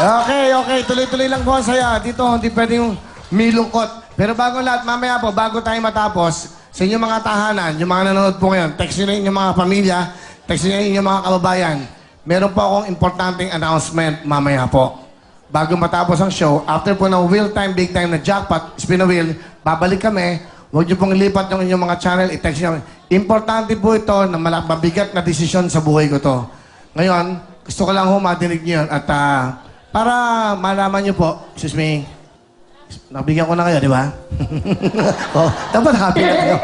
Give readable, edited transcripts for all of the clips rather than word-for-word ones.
Okay. Tuloy-tuloy lang po ang saya. Dito, hindi pwedeng milungkot. Pero bago lahat, mamaya po, bago tayo matapos, sa inyong mga tahanan, yung mga nanonood po ngayon, text nyo na inyong mga pamilya, text nyo na inyong mga kababayan. Meron po akong importanteng announcement mamaya po. Bago matapos ang show, after po ng wheel time, big time na jackpot, spin a wheel, babalik kami. Huwag nyo pong ilipat yung inyong mga channel, i-text nyo. Importante po ito na mabigat na desisyon sa buhay ko to. Ngayon, gusto ko lang ho madinig nyo yun. At para malaman nyo po, excuse me, nabigyan ko na kayo, di ba? Oh, dapat happy na kayo.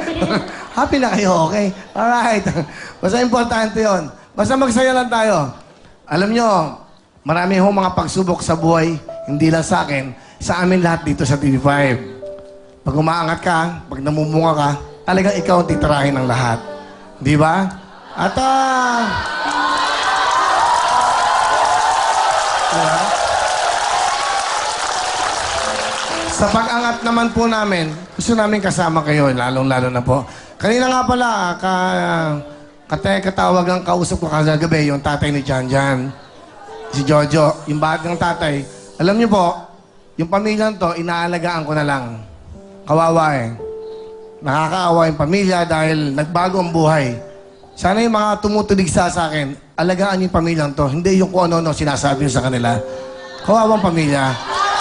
Happy na kayo, okay? Alright. Basta importante yon. Basta magsaya lang tayo. Alam nyo, marami ho mga pagsubok sa buhay, hindi lang sa akin, sa amin lahat dito sa TV5. Pag umaangat ka, pag namumunga ka, talagang ikaw ang titirahin ng lahat. Di ba? At diba? Sa pag-angat naman po namin, gusto namin kasama kayo, lalong-lalo na po. Kanina nga pala, katawag ang kausap ko kagabi, yung tatay ni Janjan, si Jojo, yung batang tatay. Alam niyo po, yung pamilyang to, inaalagaan ko na lang. Kawawa eh. Nakakaawa yung pamilya dahil nagbago ang buhay. Sana yung mga tumutulig sa akin, alagaan yung pamilyang to. Hindi yung kung ano-ano sinasabi sa kanila. Kawawang pamilya.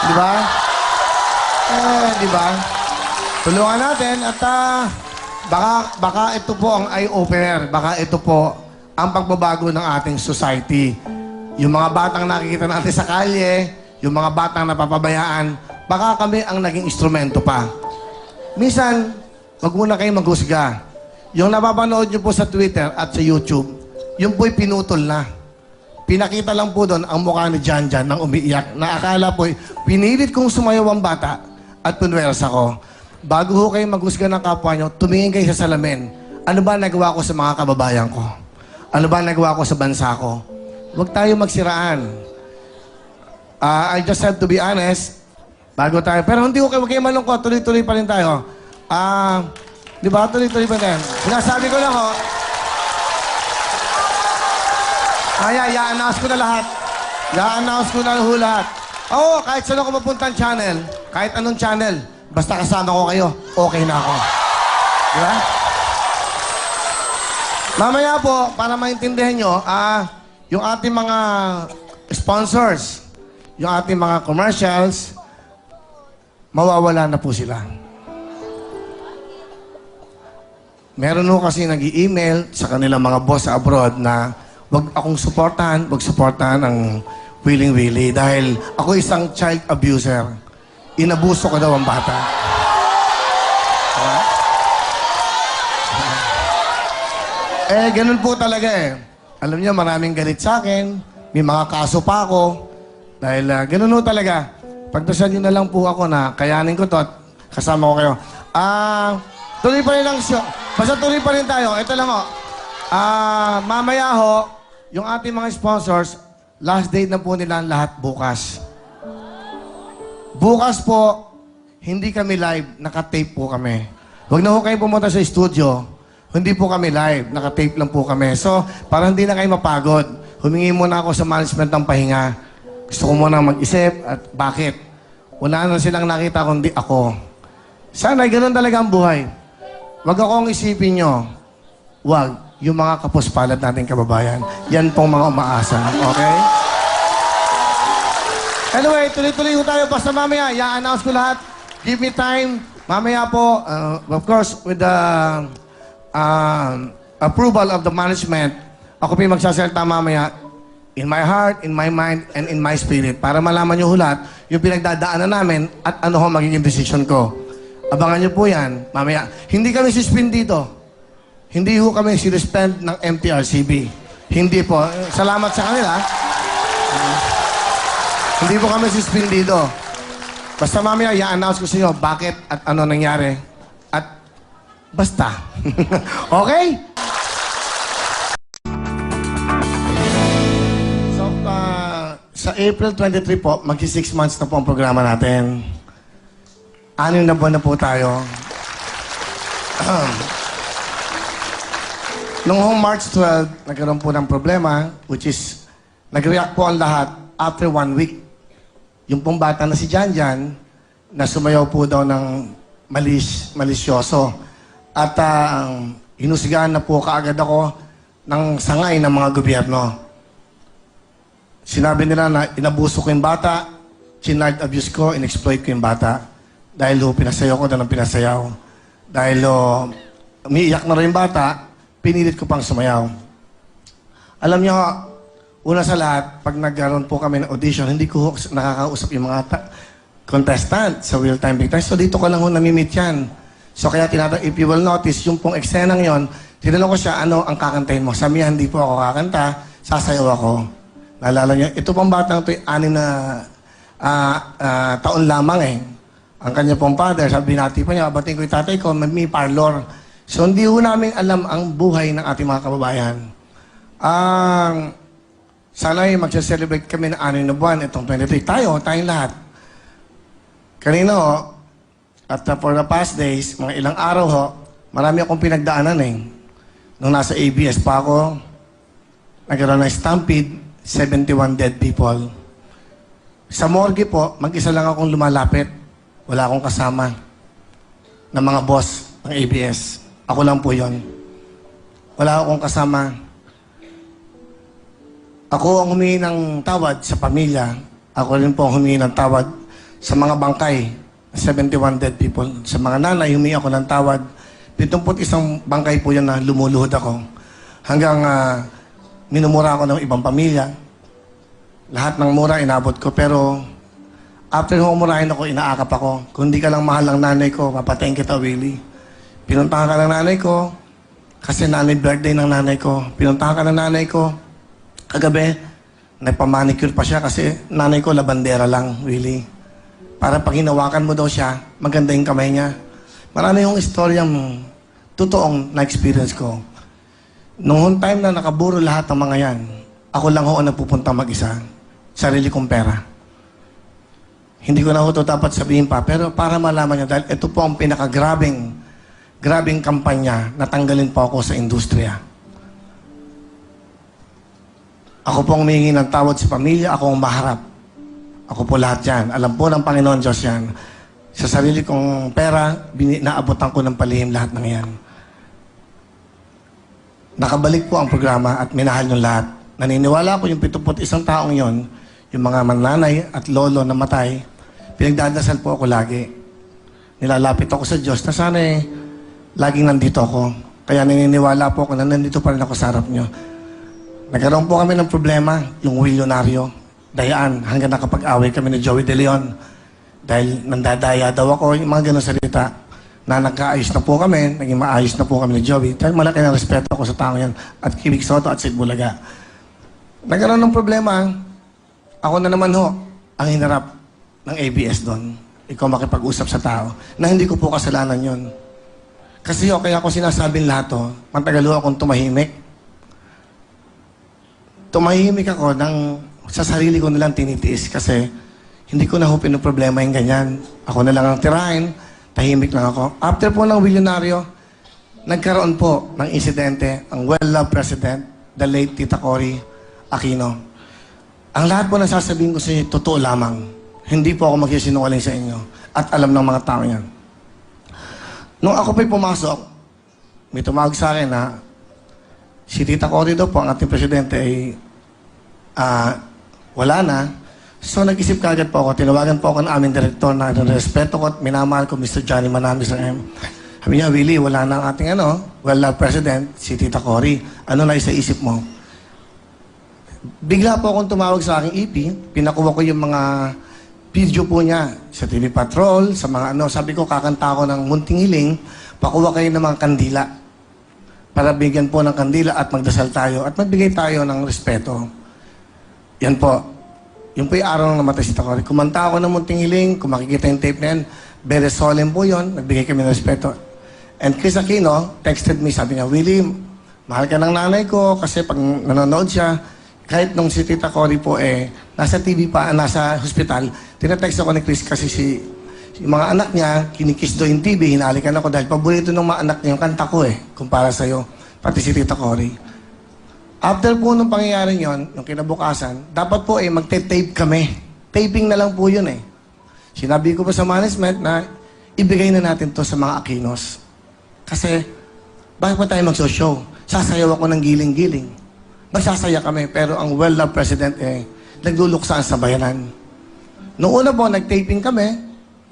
Di ba? Di ba? Tulungan natin at baka ito po ang eye-opener. Baka ito po ang pagbabago ng ating society. Yung mga batang nakikita natin sa kalye, yung mga batang napapabayaan, baka kami ang naging instrumento pa. Minsan, wag muna kayong maghusga. Yung napapanood nyo po sa Twitter at sa YouTube, yung po'y pinutol na. Pinakita lang po doon ang mukha ni Janjan nang umiiyak na akala po'y pinilit kong sumayaw ang bata at punwersa ko. Bago ho kayo maghusga ng kapwa nyo, tumingin kayo sa salamin. Ano ba nagawa ko sa mga kababayan ko? Ano ba nagawa ko sa bansa ko? Huwag tayo magsiraan. I just have to be honest. Bago tayo. Pero hindi ko kayo malungkot. Tuloy-tuloy pa rin tayo. Di ba? Tuloy-tuloy pa rin. Sinasabi ko lang ho. I-announce ko na lahat. I-announce ko na lahat. Oo, kahit saan ako mapuntang channel, kahit anong channel, basta kasama ko kayo, okay na ako. Di ba? Mamaya po, para maintindihan nyo, yung ating mga sponsors, yung ating mga commercials, mawawala na po sila. Meron ho kasi nag-i-email sa kanilang mga boss sa abroad na wag akong suportahan, wag suportahan ang Willing Willie dahil ako isang child abuser. Inabuso ko daw ang bata. Ganun po talaga eh. Alam niyo, maraming galit sa akin. May mga kaso pa ako. Dahil ganun ho talaga. Pagdasal niyo na lang po ako na kayanin ko to at kasama ko kayo. Tuloy pa rin lang siya. Basta tuloy pa rin tayo. Ito lang ho. Mamaya ho, yung ating mga sponsors, last date na po nila ang lahat bukas. Bukas po, hindi kami live, naka-tape po kami. Huwag na ho kayo pumunta sa studio. Hindi po kami live, naka-tape lang po kami. So, para hindi na kayo mapagod, humingi muna ako sa management ng pahinga. Gusto ko muna mag-isip at bakit. Wala na silang nakita kundi ako. Sana, ganoon talaga ang buhay. Huwag akong isipin nyo. Huwag. Yung mga kapuspalad nating kababayan. Yan pong mga umaasa. Okay? Anyway, tuloy-tuloy tayo. Basta mamaya, i-announce ko lahat. Give me time. Mamaya po, of course, with the approval of the management, ako po yung magsasalita mamaya in my heart, in my mind, and in my spirit para malaman nyo lahat yung pinagdadaanan namin at ano ho magiging decision ko. Abangan nyo po yan. Mamaya, hindi kami suspend dito. Hindi ho kami sinuspend ng MTRCB. Hindi po. Salamat sa kanila. Hindi po kami suspend dito. Basta mamaya, i-announce ko sa inyo bakit at ano nangyari. At basta. Okay? So, sa April 23 po, magsi 6 months na po ang programa natin. 6 na buwan na po tayo. Noong March 12, nagkaroon po ng problema, which is, nag-react po ang lahat after 1 week. yung pong bata na si Janjan, na sumayaw po daw ng malisyoso. At hinusigaan na po kaagad ako ng sangay ng mga gobyerno. Sinabi nila na inabuso ko yung bata, child abuse ko, in-exploit ko yung bata. Dahil pinasayaw ko na ng pinasayaw. Dahil umiiyak na rin yung bata, pinilit ko pang sumayaw. Alam niyo, una sa lahat, pag nagkaroon po kami ng audition, hindi ko nakakausap yung mga contestant sa Real Time Big Time. So dito ko lang namimit yan. So kaya if you will notice, yung pong eksenang yon, tinanong ko siya, ano ang kakantahin mo? Sabi niya, hindi po ako kakanta, sasayaw ako. Naalala niyo, ito pong batang ito, 6 na taon lamang eh. Ang kanya pong father, sabi natin pa niya, batiin ko yung tatay ko, may parlor. So hindi ho namin alam ang buhay ng ating mga kababayan. Sana'y magsa-celebrate kami ng 6 na buwan, itong 23. Tayong lahat. Kanina ho, at for the past days, mga ilang araw ho, marami akong pinagdaanan eh. Nung nasa ABS pa ako, nagkaroon ng stampede, 71 dead people. Sa morgue po, mag-isa lang akong lumalapit. Wala akong kasama ng mga boss ng ABS. Ako lang po yon. Wala akong kasama. Ako ang humingi ng tawad sa pamilya. Ako rin po ang humingi ng tawad sa mga bangkay. 71 dead people. Sa mga nanay, humingi ako ng tawad. 71 bangkay po yan na lumuluhod ako. Hanggang minumura ako ng ibang pamilya. Lahat ng mura inabot ko. Pero after humurahin ako, inaakap ako. Kung di ka lang mahal ng nanay ko, mapatayin kita, Willie. Pinuntahan ka ng nanay ko kasi birthday ng nanay ko. Pinuntahan ka ng nanay ko kagabi, nagpamanicure pa siya kasi nanay ko labandera lang, Willie. Para pag hinawakan mo daw siya, maganda yung kamay niya. Marami yung istoryang totoong na-experience ko. Noong time na nakaburo lahat ng mga yan, ako lang ho ang napupunta mag-isa. Sarili kong pera. Hindi ko na ho ito dapat sabihin pa, pero para malaman niyo, dahil ito po ang pinakagrabing kampanya na tanggalin po ako sa industriya. Ako po ang humingi ng tawad sa pamilya, ako ang maharap. Ako po lahat yan. Alam po ng Panginoon Diyos yan. Sa sarili kong pera, naabotan ko ng palihim lahat ng yan. Nakabalik po ang programa at minahal yung lahat. Naniniwala ko yung 71 taong yon, yung mga mananay at lolo na matay, pinagdadasal po ako lagi. Nilalapit ako sa Diyos na sana laging nandito ako. Kaya naniniwala po ako na nandito pa rin ako sa harap niyo. Nagkaroon po kami ng problema, yung Willionario. Dayaan, hanggang nakapag-away kami ni Joey De Leon. Dahil nandadaya daw ako, yung mga ganun salita. Na nagkaayos na po kami, naging maayos na po kami ni Joey. Dahil malaki ng respeto ko sa tao yan. At Kibig Soto at Sid Bulaga. Nagkaroon ng problema, ako na naman ho, ang hinarap ng ABS doon. Ikaw makipag-usap sa tao. Na hindi ko po kasalanan yon. Kasi kaya ako sinasabing lahat to, matagal ho akong tumahimik. Tumahimik ako sa sarili ko nalang tinitiis kasi hindi ko na ho pinoproblema yung ganyan. Ako na lang ang tirahin, tahimik lang ako. After po ng Willionario, nagkaroon po ng insidente ang well-loved president, the late Tita Cory Aquino. Ang lahat po na sasabihin ko sa inyo, totoo lamang. Hindi po ako magsisinungaling sa inyo at alam ng mga tao yan. Nung ako po'y pumasok, may tumawag sa akin na si Tita Cory daw po, ang ating presidente ay wala na. So nag-isip kagad po ako, tinawagan po ako ng aming direktor na respeto ko at minamahal ko, Mr. Johnny Manamis ng Sabi niya, Willie, wala na ang ating well-loved president, si Tita Cory. Ano na isa-isip mo? Bigla po akong tumawag sa aking EP, pinakuha ko yung mga video po niya sa TV Patrol, sa mga sabi ko, kakanta ako ng Munting Hiling, pakuha kayo ng mga kandila para bigyan po ng kandila at magdasal tayo at magbigay tayo ng respeto. Yan po. Yung po yung araw nang namatay si Tita Cory. Kumanta ako ng Munting Hiling, kung makikita yung tape na yan, very solemn po yun, nagbigay kami ng respeto. And Chris Aquino texted me, sabi niya, Willie, mahal ka ng nanay ko kasi pag nanonood siya, kahit nung si Tita Cory po nasa TV pa, nasa hospital, tinatext ako ni Chris kasi yung mga anak niya, kinikiss doon yung TV, hinalikan ako dahil paborito ng mga anak niya yung kanta ko kumpara sa'yo, pati si Tita Cory. After po nung pangyayaring yon, yung kinabukasan, dapat po magte-tape kami Taping na lang po yun eh. Sinabi ko pa sa management na ibigay na natin to sa mga Aquinos. Kasi, bakit pa tayo mag-show? Sasayaw ako ng giling-giling. Magsasaya kami, pero ang well-loved president nagluluksaan sa bayanan. Noong una po, nag-taping kami.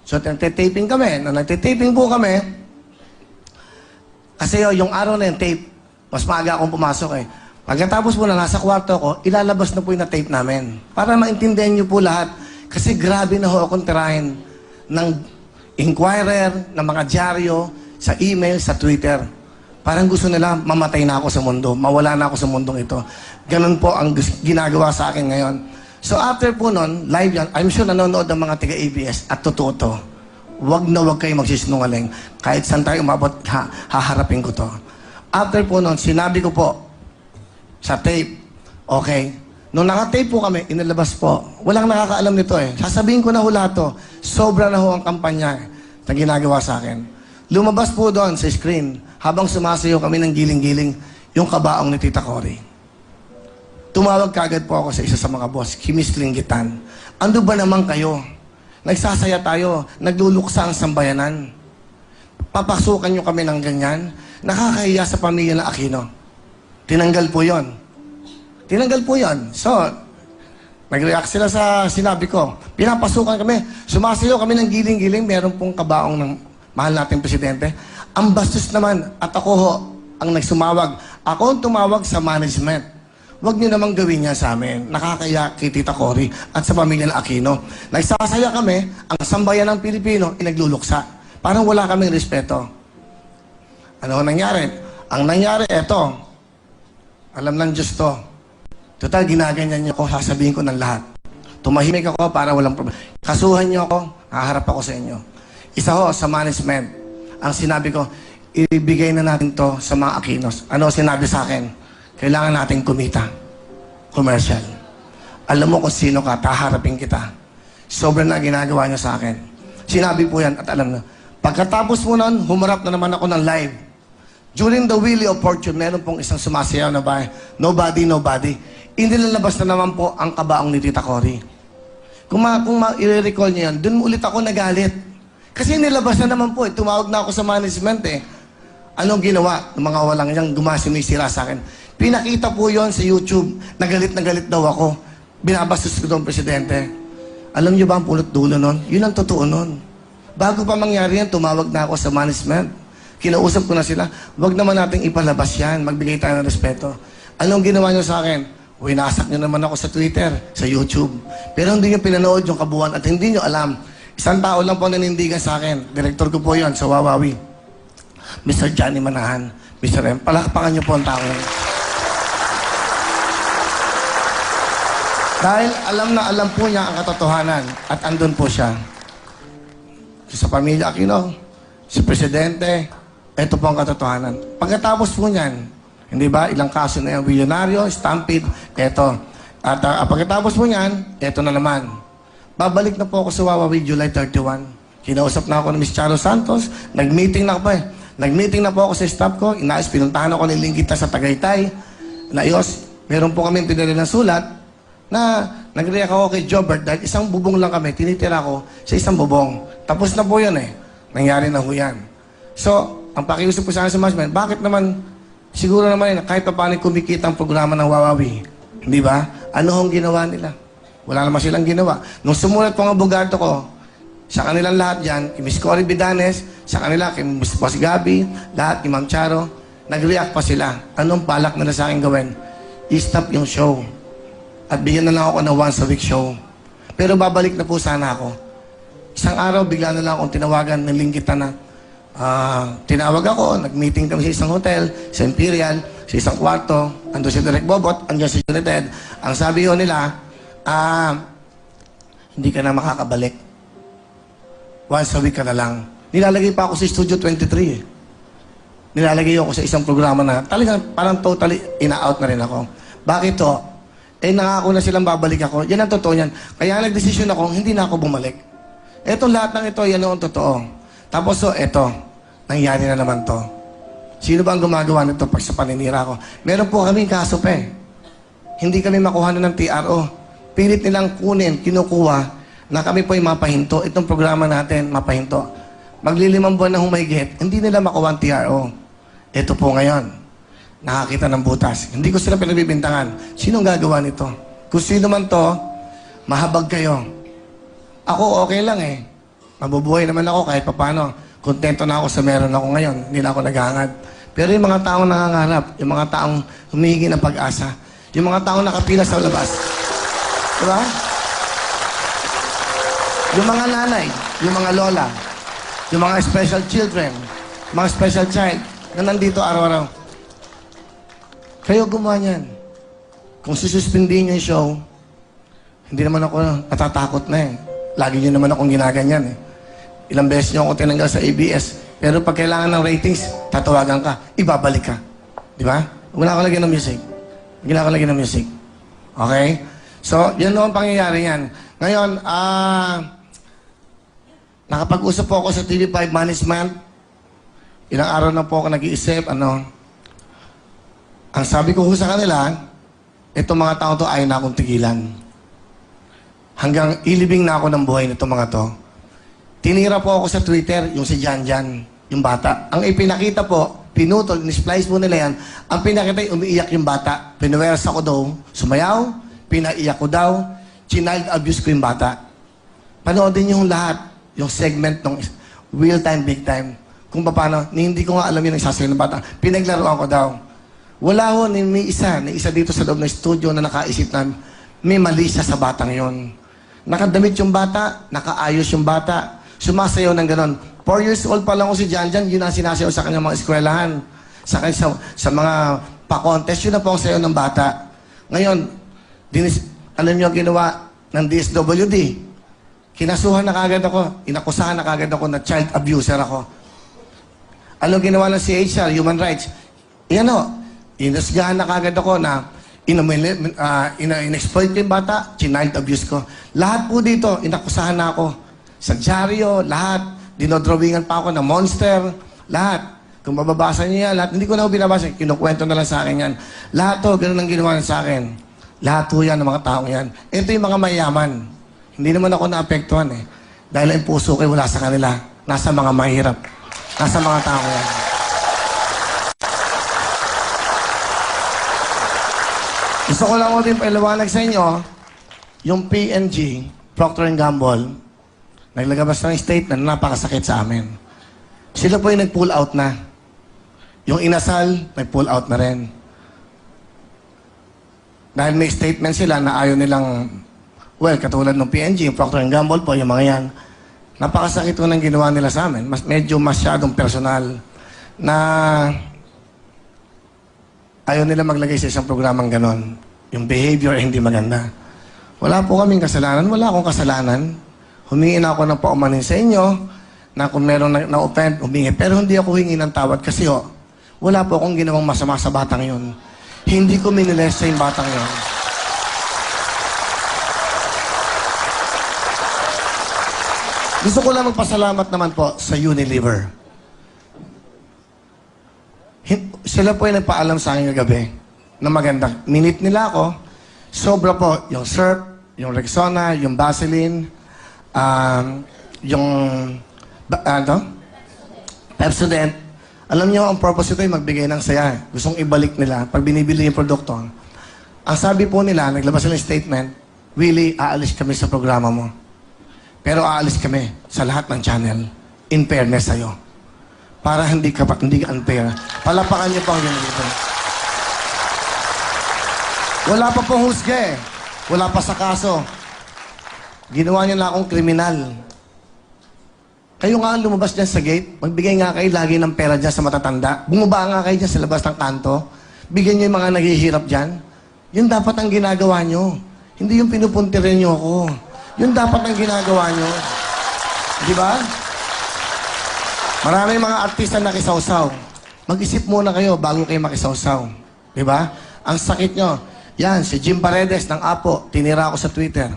So, nagtitaping kami. Nung nagtitaping po kami, kasi yung araw na yung tape, mas maaga akong pumasok eh. Pagkatapos po na nasa kwarto ko, ilalabas na po yung na-tape namin. Para maintindihan niyo po lahat. Kasi grabe na ho akong tirahin ng inquirer, ng mga dyaryo, sa email, sa Twitter. Parang gusto nila mamatay na ako sa mundo, mawala na ako sa mundong ito. Ganun po ang ginagawa sa akin ngayon. So after po nun, live yan, I'm sure nanonood ng mga taga-ABS at totoo to. Wag na wag kayo magsisinungaling. Kahit saan tayo umabot, haharapin ko to. After po nun, sinabi ko po sa tape, okay, nung naka-tape po kami, inilabas po. Walang nakakaalam nito eh. Sasabihin ko na ho lahat to. Sobra na ho ang kampanya na ginagawa sa akin. Lumabas po doon sa screen, habang sumasayaw kami ng giling-giling, yung kabaong ni Tita Cory. Tumawag kagad po ako sa isa sa mga boss, Kimis Linggitan. Ando ba naman kayo? Nagsasaya tayo, nagluluksa ang sambayanan. Papasukan nyo kami ng ganyan. Nakakahiya sa pamilya ng Aquino. Tinanggal po yon. Tinanggal po yon. So, nag-react sila sa sinabi ko. Pinapasukan kami, sumasayaw kami ng giling-giling, meron pong kabaong ng mahal nating presidente. Ang bastos naman, at ako ho, ang nagsumawag. Ako ang tumawag sa management. Huwag niyo namang gawin niya sa amin. Nakakaya kay Tita Cory at sa pamilya ng Aquino. Nagsasaya kami, ang sambayan ng Pilipino, inagluluksa. Parang wala kaming respeto. Ano nangyari? Ang nangyari, eto. Alam ng Diyos to. Total, ginaganyan niyo ako, sasabihin ko ng lahat. Tumahimik ako para walang problema. Kasuhan niyo ako, haharap ako sa inyo. Isa ho, sa management. Ang sinabi ko, ibigay na natin to sa mga Aquinos. Ano sinabi sa akin? Kailangan natin kumita. Commercial. Alam mo kung sino ka, taharapin kita. Sobrang na ginagawa niya sa akin. Sinabi po yan at alam na. Pagkatapos mo nun, humarap na naman ako ng live. During the Wheel of Fortune, meron pong isang sumasayaw na ba, nobody, nobody. Inilalabas na naman po ang kabaong ni Tita Cory. Kung i-recall niyo yan, dun ulit ako nagalit. Kasi nilabas na naman po, tumawag na ako sa management eh. Anong ginawa ng mga walang niyang sumisira sa akin? Pinakita po yon sa YouTube. Na galit daw ako. Binabastos ko doon, Presidente. Alam niyo ba ang pulot dulo nun? Yun ang totoo nun. Bago pa mangyari yan, tumawag na ako sa management. Kinausap ko na sila. Huwag naman nating ipalabas yan. Magbigay tayo ng respeto. Anong ginawa niyo sa akin? Winasak niyo naman ako sa Twitter, sa YouTube. Pero hindi niyo pinanood yung kabuuan at hindi niyo alam. Isang tao lang po nanindigan sa akin. Direktor ko po yon sa Wawawi. Mr. Johnny Manahan. Mr. M. Palakpakan niyo po ang tao. Dahil alam na alam po niya ang katotohanan at andun po siya. Sa pamilya Aquino, si Presidente, ito po ang katotohanan. Pagkatapos po niyan, hindi ba, ilang kaso na yung Billionario, Stampede, ito. At pagkatapos po niyan, ito na naman. Babalik na po ako sa Wawawi July 31. Kinausap na ako ni Ms. Charo Santos, nag-meeting na ako eh. Nag-meeting na po ako sa staff ko, inayos, pinuntahan ako ni Linggita sa Tagaytay. Naayos, meron po kami pinili ng sulat, na nag-react ako kay Jobert dahil isang bubong lang kami, tinitira ko sa isang bubong. Tapos na po yun eh. Nangyari na ho yan. So, ang pakiusap ko sa management, bakit naman, siguro naman kahit pa paano kumikita ang programa ng Wawawi. Hindi ba? Ano hong ginawa nila? Wala naman silang ginawa. Nung sumulat po ang abogado ko, sa kanilang lahat yan, kay Ms. Cory Bidanes, sa kanila, kay Ms. Boss Gabi, lahat, kay Ma'am Charo, nag-react pa sila. Anong balak nila sa akin gawin? I-stop yung show. At bigyan na lang ako ng once a week show. Pero babalik na po sana ako. Isang araw, bigla na lang akong tinawagan ng Linggita na tinawag ako, nag-meeting kami sa isang hotel, sa Imperial, sa isang kwarto, ando si Direk Bobot, andyan si United. Ang sabi ko nila, hindi ka na makakabalik. Once a week ka na lang. Nilalagay pa ako sa Studio 23 eh. Nilalagay ako sa isang programa na talagang parang totally ina-out na rin ako. Bakit to? Nangako na silang babalik ako. Yan ang totoo yan. Kaya nagdesisyon ako, hindi na ako bumalik. Etong lahat ng ito, yan ang totoo. Tapos eto, nangyari na naman to. Sino ba ang gumagawa nito pag sa paninira ko? Meron po kaming kaso pa eh. Hindi kami makuha na ng TRO. pilit nilang kunin, kinukuha, na kami po yung mapahinto. Itong programa natin, mapahinto. Maglilimang buwan na humahigit, hindi nila makuha ang TRO. Ito po ngayon, nakakita ng butas. Hindi ko sila pinagbibintangan. Sinong gagawa nito? Kung sino man to, mahabag kayo. Ako, okay lang eh. Mabubuhay naman ako kahit papano. Kontento na ako sa meron ako ngayon. Hindi na ako naghahangad. Pero yung mga taong nangangarap, yung mga taong humihingi ng pag-asa, yung mga taong nakapila sa labas, diba? Yung mga nanay, yung mga lola, yung mga special children, mga special child na nandito araw-araw. Kayo gumawa niyan. Kung sususpindihin niyo yung show, hindi naman ako natatakot na eh. Lagi niyo naman akong ginaganyan eh. Ilang beses niyo ako tinanggal sa ABS. Pero pag kailangan ng ratings, tatawagan ka, ibabalik ka. Di ba? Huwag na ako lagyan ng music. Huwag na ako lagyan ng music. Okay? So, yan noon pangyayari yan. Ngayon, nakapag-usap po ako sa TV5 Management. Ilang araw na po ako nag-iisip, ang sabi ko sa kanila, itong mga tao to ayaw na akong tigilan. Hanggang ilibing na ako ng buhay nitong mga to. Tinira po ako sa Twitter, yung si Janjan, yung bata. Ang ipinakita po, pinutol, nisplice po nila yan, ang pinakita umiiyak yung bata. Pinuweras ako daw, sumayaw, pinaiyak ko daw, child abuse ko yung bata. Panoodin niyo yung lahat, yung segment ng real time, big time. Kung paano, hindi ko nga alam yung nagsasayo ng bata. Pinaglaruan ko daw. Wala ho, may isa dito sa loob ng studio na nakaisip na may mali siya sa batang yon. Nakadamit yung bata, nakaayos yung bata, sumasayaw ng ganon. 4 years old pa lang ko si Janjan, yun ang sinasayaw sa kanyang mga eskwelahan. Sa mga pa-contest, yun na po ang sayaw ng bata. Ngayon, alam niyo ang ginawa ng DSWD. Kinasuhan na kagad ako, inakusahan na kagad ako na child abuser ako. Ano ginawa ng CHR, Human Rights? Yan o, inasgahan na kagad ako na in-exploit ko yung bata, child abuse ko. Lahat po dito, inakusahan na ako. Sa dyaryo, lahat. Dinodrawingan pa ako ng monster. Lahat. Kung mababasa niyo yan, lahat. Hindi ko na binabasa. Kinukwento na lang sa akin yan. Lahat to, ganun ang ginawa sa akin. Lahat po yan ng mga taong yan. Ito yung mga mayaman. Hindi naman ako naapektuhan eh. Dahil ang puso ko wala sa kanila. Nasa mga mahirap. Nasa mga tao yan. Gusto ko lang mo din pailawanag sa inyo, yung PNG, Procter & Gamble, naglagabas ng statement na napakasakit sa amin. Sila po yung nag-pull out na. Yung inasal, nag-pull out na rin. Dahil may statement sila na ayaw nilang, well, katulad ng PNG, yung Procter & Gamble po, yung mga yan, napakasakit po ng ginawa nila sa amin. Medyo masyadong personal na ayaw nila maglagay sa isang programang ganon. Yung behavior ay hindi maganda. Wala po kaming kasalanan. Wala akong kasalanan. Humingi na ako ng paumanin sa inyo na kung merong na-offend, humingi. Pero hindi ako hingi ng tawad kasi wala po akong ginawang masama sa batang yun. Hindi ko miniles sa yung batang yun. Gusto ko lang magpasalamat naman po sa Unilever. Sila po yung nagpaalam sa akin kagabi na maganda. Minute nila ako. Sobra po yung Surf, yung Rexona, yung Vaseline, yung Pepsodent. Alam niyo, ang purpose ito ay magbigay ng saya. Gustong ibalik nila pag binibili yung produkto. Ang sabi po nila, naglabas sila ng statement, Willie, aalis kami sa programa mo. Pero aalis kami sa lahat ng channel. In fairness sa'yo. Para hindi ka unfair. Palapakan niyo pa ang Unilever. Wala pa pong husga eh. Wala pa sa kaso. Ginawa niyo na akong kriminal. Kayo nga ang lumabas dyan sa gate. Magbigay nga kayo lagi ng pera dyan sa matatanda. Bumaba nga kayo dyan sa labas ng kanto. Bigyan niyo yung mga naghihirap dyan. Yun dapat ang ginagawa niyo. Hindi yung pinupuntirin niyo ako. Yun dapat ang ginagawa niyo. Di ba? Maraming mga artista nakisawsaw. Mag-isip muna kayo bago kayo makisawsaw. Di ba? Ang sakit nyo. Yan, si Jim Paredes ng Apo, tinira ako sa Twitter.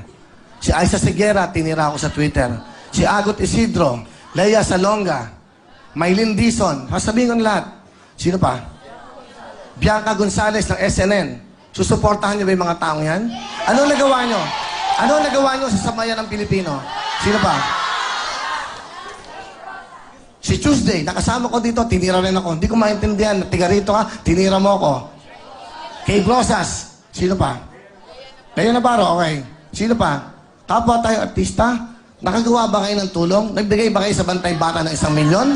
Si Aiza Seguera, tinira ako sa Twitter. Si Agot Isidro, Lea Salonga, Maylin Dizon, sasabihin ko na lahat. Sino pa? Bianca Gonzalez ng SNN. Susuportahan niyo ba yung mga taong yan? Anong nagawa nyo? Ano nagawa nyo sa samayan ng Pilipino? Sino pa? Si Tuesday, nakasama ko dito, tinira rin ako. Hindi ko maintindihan, tiga rito ka, tinira mo ako. Kay Brosas, sino pa? Leon Navarro, okay. Sino pa? Kapwa tayo artista, nakagawa ba kayo ng tulong? Nagbigay ba kayo sa Bantay Bata ng 1 milyon?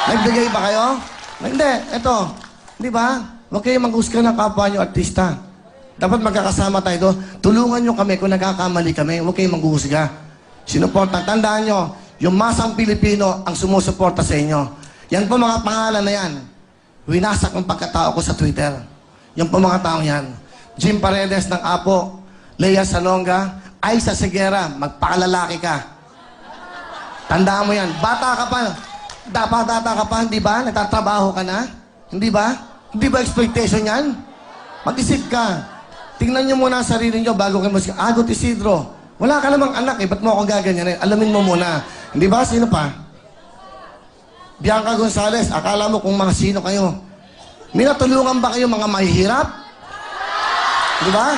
Nagbigay ba kayo? Hindi, eto. Di ba? Huwag kayo mag-husga ng kapwa nyo artista. Dapat magkakasama tayo doon. Tulungan nyo kami kung nagkakamali kami. Huwag kayong mag-husga. Sinuporta. Tandaan nyo, yung masang Pilipino ang sumusuporta sa inyo. Yan po mga pangalan na yan. Winasak ang pagkatao ko sa Twitter. Yan po mga taong yan. Jim Paredes ng Apo, Lea Salonga, Aisa Segura, magpakalalaki ka. Tandaan mo yan. Bata ka pa. Bata ka pa, hindi ba? Nagtatrabaho ka na? Hindi ba? Hindi ba expectation yan? Mag-isip ka. Tingnan nyo muna ang sarili nyo bago kayo mas... Agot Isidro. Wala ka namang anak eh. Ba't mo ako gaganyanin? Alamin mo muna. Hindi ba? Sino pa? Bianca Gonzalez. Akala mo kung mga sino kayo. Minatulungan ba kayo mga mahihirap? Di ba?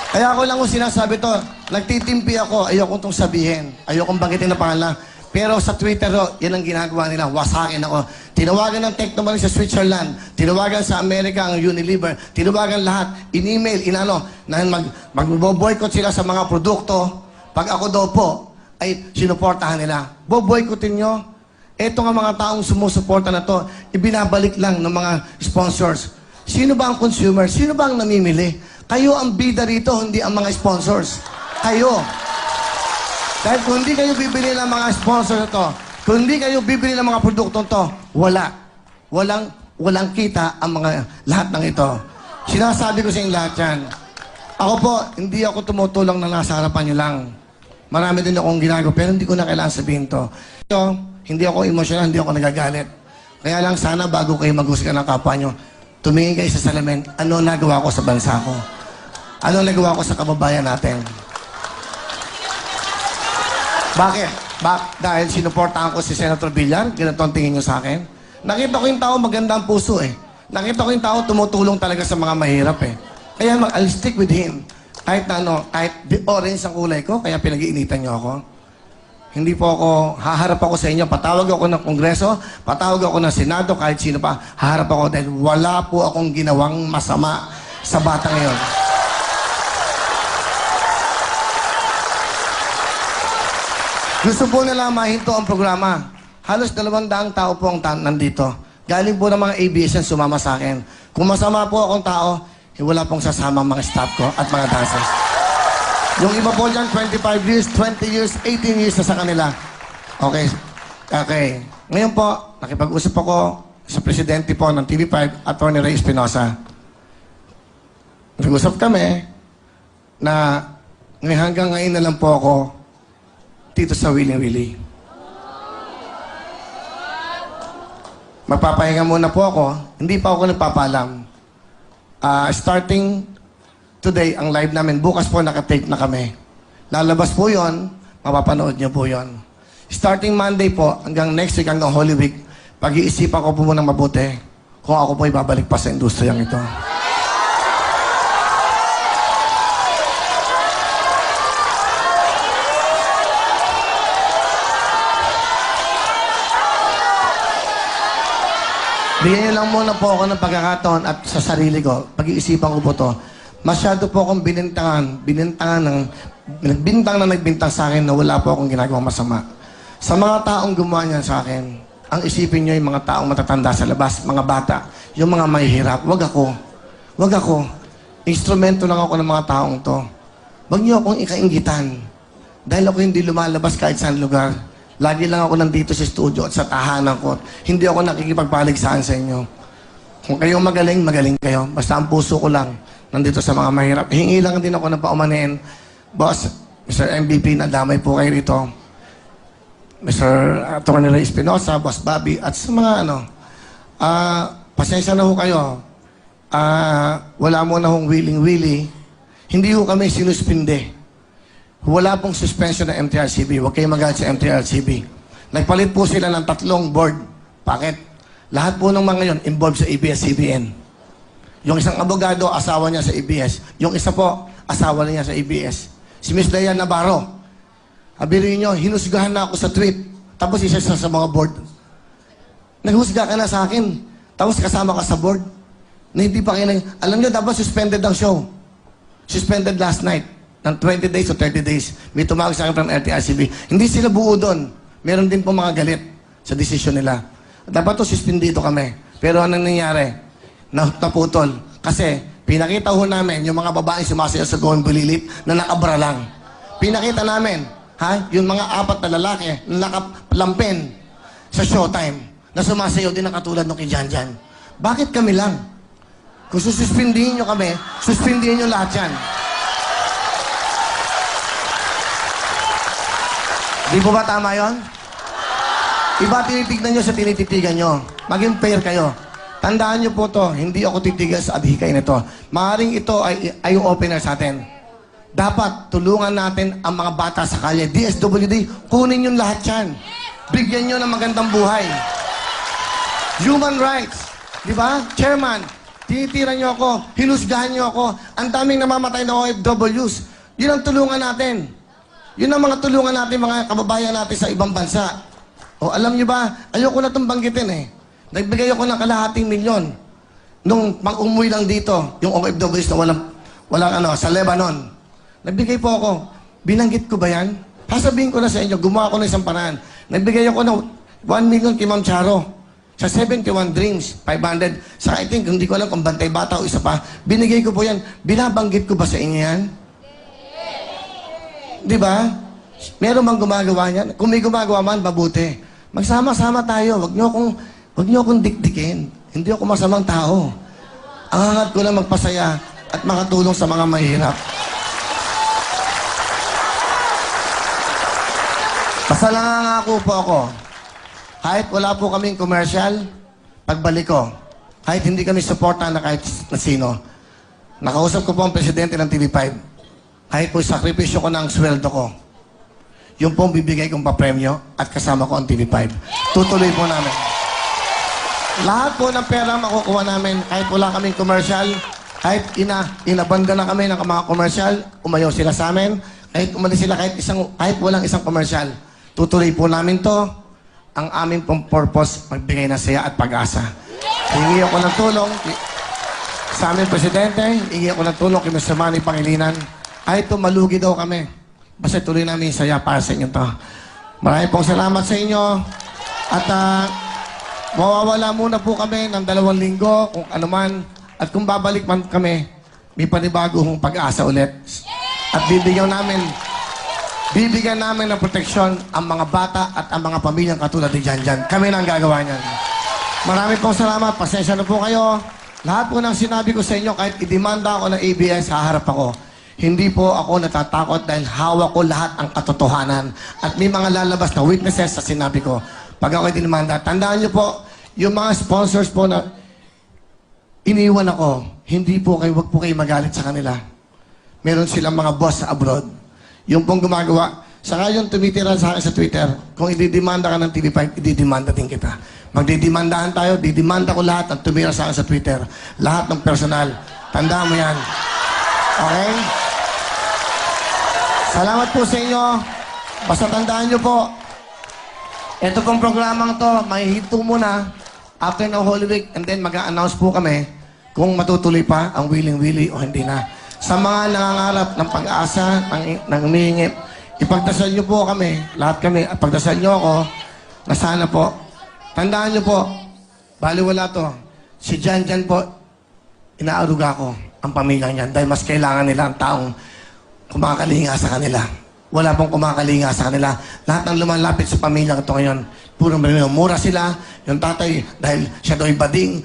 Kaya ako lang kung sinasabi to. Nagtitimpi ako. Ayoko itong sabihin. Ayokong banggitin na pangalan. Pero sa Twitter, yan ang ginagawa nila. Wasakin ako. Tinawagan ng Technoman sa Switzerland. Tinawagan sa Amerika ang Unilever. Tinawagan lahat. In-email, na mag-boycott sila sa mga produkto. Pag ako daw po, ay sinuportahan nila. Boycottin nyo. Ito nga mga taong sumusuporta na to, ibinabalik lang ng mga sponsors. Sino ba ang consumer? Sino ba ang namimili? Kayo ang bida rito, hindi ang mga sponsors. Kayo. Dahil kung hindi kayo bibili ng mga sponsor na to, kung hindi kayo bibili ng mga produktong to, wala. Walang kita ang mga lahat ng ito. Sinasabi ko sa inyo lahat yan. Ako po, hindi ako tumutulong na nasa harapan nyo lang. Marami din akong ginagawa, pero hindi ko na kailangan sabihin to. Ito, hindi ako emosyonal, hindi ako nagagalit. Kaya lang sana bago kayo maghusga ng kapwa nyo, tumingin kayo sa salamin, ano nagawa ko sa bansa ko? Ano nagawa ko sa kababayan natin? Bakit? Dahil sinuportahan ko si Senator Villar, ganito ang tingin nyo sa akin? Nakita ko yung tao maganda ang puso eh. Nakita ko yung tao tumutulong talaga sa mga mahirap eh. Kaya I'll stick with him. Kahit kahit orange ang kulay ko, kaya pinag-iinitan nyo ako. Hindi po ako, haharap ako sa inyo, patawag ako ng Kongreso, patawag ako ng Senado, kahit sino pa, haharap ako dahil wala po akong ginawang masama sa bata ngayon. Gusto po nila mahinto ang programa. Halos 200 tao po ang nandito. Galing po ng mga ABS yan sumama sa akin. Kung masama po akong tao, wala pong sasama mga staff ko at mga dancers. Yung iba po dyan, 25 years, 20 years, 18 years na sa kanila. Okay. Ngayon po, nakipag-usap ako sa presidente po ng TV5, Atty. Ray Espinosa. Nag-usap kami na hanggang ngayon na lang po ako dito sa Willing Willie. Magpapahinga muna po ako. Hindi pa ako nagpapalam. Starting today, ang live namin, bukas po nakatape na kami. Lalabas po yon, mapapanood niyo po yon. Starting Monday po, hanggang next week, hanggang Holy Week, pag-iisipan ko po munang mabuti kung ako po ibabalik pa sa industriyang ito. Bigyan niyo lang muna po ako ng pagkakataon at sa sarili ko, pag-iisipan ko po to. Masyado po akong nagbintang sa akin na wala po akong ginagawang masama. Sa mga taong gumawa niyan sa akin, ang isipin niyo yung mga taong matatanda sa labas, mga bata, yung mga mahihirap. Wag ako. Instrumento lang ako ng mga taong to. Wag niyo akong ikainggitan. Dahil ako hindi lumalabas kahit saan lugar. Lagi lang ako nandito sa studio at sa tahanan ko. Hindi ako nakikipagpaligsahan sa inyo. Kung kayo magaling, magaling kayo. Basta ang puso ko lang nandito sa mga mahirap. Hingi lang din ako ng paumanin. Boss, Mr. MVP, nadamay po kayo rito. Mr. Atty. Ray Espinosa, Boss Bobby, at sa mga pasensya na ho kayo. Wala mo na hong willing-willy. Hindi ho kami sinuspinde. Wala pong suspension ng MTRCB. Huwag kayong magalit sa MTRCB. Nagpalit po sila ng 3 board. Bakit? Lahat po ng mga yon involved sa ABS-CBN. Yung isang abogado, asawa niya sa ABS. Yung isa po, asawa niya sa ABS. si Miss Dayan Navarro. Sabihin nyo, hinusgahan na ako sa tweet. Tapos isa sa mga board. Naghusga ka na sa akin. Tapos kasama ka sa board. Na hindi pa kayo alam nyo, dapat suspended ang show. Suspended last night. Ng 20 days o 30 days. May tumawag sa akin from LTRCB. Hindi sila buo doon. Meron din po mga galit sa desisyon nila. Dapat to suspendido kami. Pero anong nangyari? Naputol. Kasi pinakita ho namin yung mga babaeng sumasayaw sa Going Bulilit na nakabra lang. Pinakita namin, yung mga 4 na lalaki na nakalampin sa showtime na sumasayaw din na katulad ng kay Janjan. Bakit kami lang? Kung suspindihin nyo kami, suspindihin nyo lahat yan. Di po ba tama yun? Iba tinitignan nyo sa tinititigan nyo. Maging fair kayo. Tandaan nyo po to, hindi ako titigal sa adhikay nito. Maaaring ito ay yung opener sa atin. Dapat tulungan natin ang mga bata sa kalye. DSWD, kunin yung lahat yan. Bigyan nyo ng magandang buhay. Human rights. Di ba? Chairman, tinitira nyo ako, hinusgahan nyo ako, ang daming namamatay na OFWs. Yun ang tulungan natin. Yun ang mga tulungan natin, mga kababayan natin sa ibang bansa. O alam nyo ba, ayoko na itong banggitin eh. Nagbigay ako ng kalahating milyon. Nung pag-umuwi lang dito, yung OFWs na walang sa Lebanon. Nagbigay po ako. Binanggit ko ba yan? Sasabihin ko na sa inyo, gumawa ako ng isang paraan. Nagbigay ako ng 1 million kay Ma'am Charo. Sa 71 Dreams, 500. Sa I think, hindi ko alam kung bantay bata o isa pa. Binigay ko po yan. Binabanggit ko ba sa inyo yan? Di ba? Meron bang gumagawa niyan? Kung may gumagawa man, mabuti. Magsama-sama tayo. Wag niyo akong dikdikin. Hindi ako masamang tao. Ang hangat ko na magpasaya at makatulong sa mga mahirap. Basta nangangako po ako. Kahit wala po kaming commercial, pagbalik ko, kahit hindi kami supportan na kahit na sino, nakausap ko po ang presidente ng TV5. Kahit po sakripisyo ko ng sweldo ko, yung pong bibigay kong papremyo at kasama ko ang TV5. Tutuloy po namin. Lahat po ng pera makukuha namin, kahit wala kaming commercial, kahit inabanda na kami ng mga commercial, umayaw sila sa amin, kahit umalis sila kahit walang isang commercial. Tutuloy po namin to. Ang aming pong purpose, magbigay ng saya at pag-asa. Hingi ako ng tulong sa aming presidente, hingi ako ng tulong kay Mr. Manny Pangilinan. Kahit malugi daw kami. Basta tuloy namin yung saya para sa inyo to. Maraming pong salamat sa inyo. At mawawala muna po kami ng 2 linggo, kung ano man. At kung babalik man kami, may panibagong pag-asa ulit. At bibigyan namin ng proteksyon ang mga bata at ang mga pamilyang katulad ni Janjan. Kami na ang gagawa niyan. Maraming pong salamat. Pasensya na po kayo. Lahat po ng sinabi ko sa inyo, kahit idemanda ako ng ABS, haharap ako. Hindi po ako natatakot dahil hawak ko lahat ang katotohanan. At may mga lalabas na witnesses sa sinabi ko. Pag ako idemanda, tandaan niyo po, yung mga sponsors po na iniwan ako, wag po kayo magalit sa kanila. Meron silang mga boss sa abroad. Yung pong gumagawa, saka yung tumitira sa akin sa Twitter, kung ididemanda ka ng TV5, ididemanda din kita. Magdidemandahan tayo, didemanda ko lahat ang tumira sa akin sa Twitter. Lahat ng personal. Tandaan mo yan. Okay? Salamat po sa inyo. Basta tandaan nyo po, ito pong programang to, mahihinto muna after ng Holy Week and then mag-a-announce po kami kung matutuloy pa ang Willing-Willy o hindi na. Sa mga nangangarap ng pag-asa, ng umihingi, ipagdasal nyo po kami, lahat kami, at pagdasal nyo ako, na sana po, tandaan nyo po, baliwala to, si Janjan po, inaaruga ko ang pamilya niyan dahil mas kailangan nila ang taong kumakalinga sa kanila. Wala pong kumakalinga sa kanila. Lahat ng lumalapit sa pamilya ito ngayon, puro mura sila. Yung tatay, dahil siya do'y bading,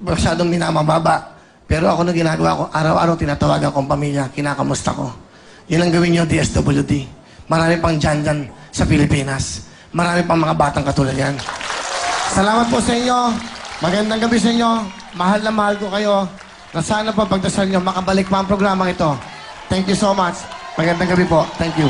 masyadong minamababa. Pero ako na ginagawa ko, araw-araw tinatawagan ko ang pamilya, kinakamusta ko. Yan ang gawin nyo, DSWD. Marami pang Janjan sa Pilipinas. Marami pang mga batang katulad yan. Salamat po sa inyo. Magandang gabi sa inyo. Mahal na mahal ko kayo. Na sana pa pagdasal nyo, makabalik pa ang programang ito. Thank you so much. Magandang gabi po. Thank you.